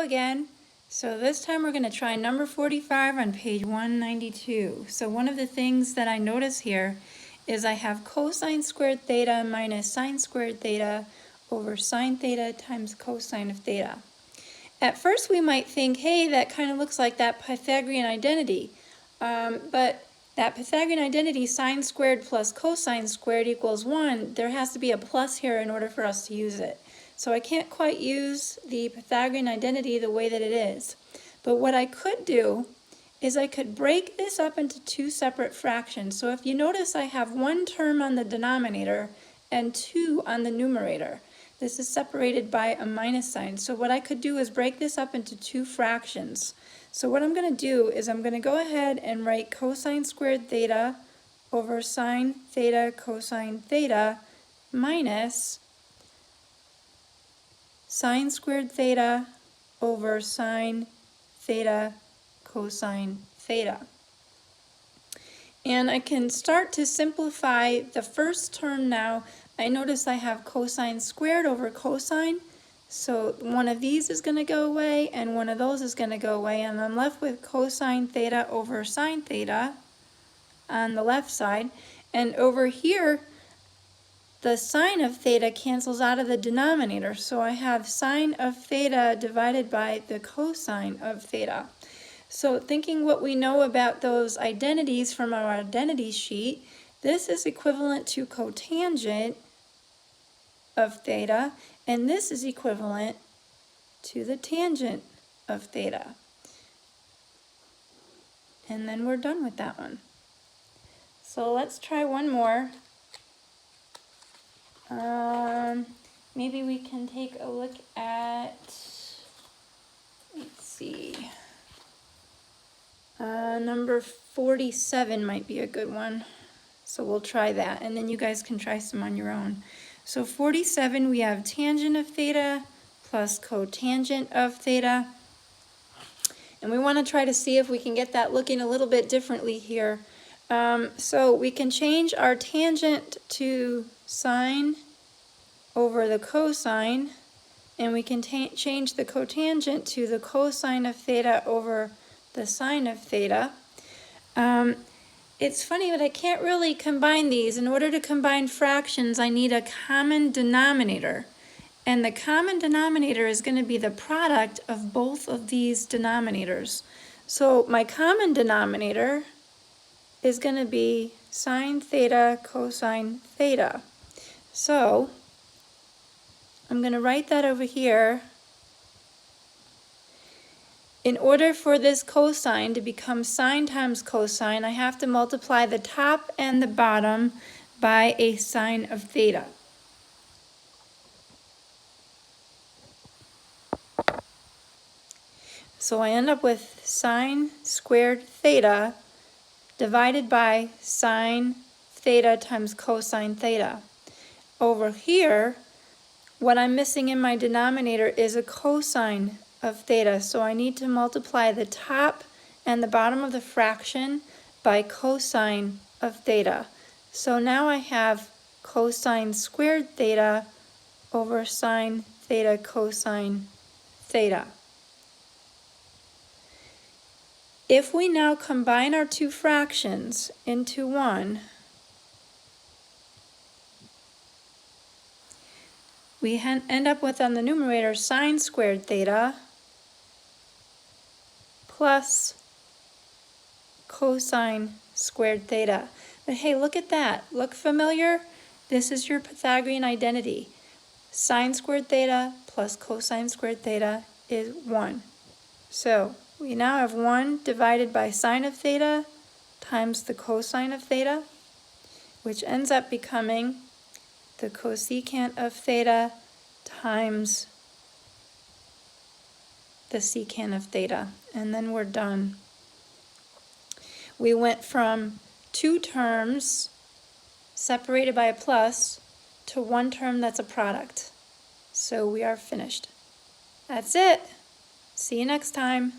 again. So this time we're going to try number 45 on page 192. So one of the things that I notice here is I have cosine squared theta minus sine squared theta over sine theta times cosine of theta. At first we might think, hey, that kind of looks like that Pythagorean identity. But that Pythagorean identity, sine squared plus cosine squared equals 1, there has to be a plus here in order for us to use it. So I can't quite use the Pythagorean identity the way that it is. But what I could do is I could break this up into two separate fractions. So if you notice, I have one term on the denominator and 2 on the numerator. This is separated by a minus sign. So what I could do is break this up into two fractions. So what I'm going to do is I'm going to go ahead and write cosine squared theta over sine theta cosine theta minus sine squared theta over sine theta cosine theta. And I can start to simplify the first term now. I notice I have cosine squared over cosine. So one of these is going to go away and one of those is going to go away. And I'm left with cosine theta over sine theta on the left side. And over here, the sine of theta cancels out of the denominator. So I have sine of theta divided by the cosine of theta. So thinking what we know about those identities from our identity sheet, this is equivalent to cotangent of theta, and this is equivalent to the tangent of theta. And then we're done with that one. So let's try one more. Maybe we can take a look at, let's see, number 47 might be a good one. So we'll try that, and then you guys can try some on your own. So 47, we have tangent of theta plus cotangent of theta. And we want to try to see if we can get that looking a little bit differently here. So we can change our tangent to sine over the cosine, and we can change the cotangent to the cosine of theta over the sine of theta. It's funny, but I can't really combine these. In order to combine fractions, I need a common denominator. And the common denominator is going to be the product of both of these denominators. So my common denominator is going to be sine theta cosine theta. So I'm going to write that over here. In order for this cosine to become sine times cosine, I have to multiply the top and the bottom by a sine of theta. So I end up with sine squared theta divided by sine theta times cosine theta. Over here, what I'm missing in my denominator is a cosine of theta, so I need to multiply the top and the bottom of the fraction by cosine of theta. So now I have cosine squared theta over sine theta cosine theta. If we now combine our two fractions into one, we end up with, on the numerator, sine squared theta plus cosine squared theta. But hey, look at that. Look familiar? This is your Pythagorean identity. Sine squared theta plus cosine squared theta is 1. So we now have 1 divided by sine of theta times the cosine of theta, which ends up becoming the cosecant of theta times the secant of theta, and then we're done. We went from two terms separated by a plus to one term that's a product. So we are finished. That's it. See you next time.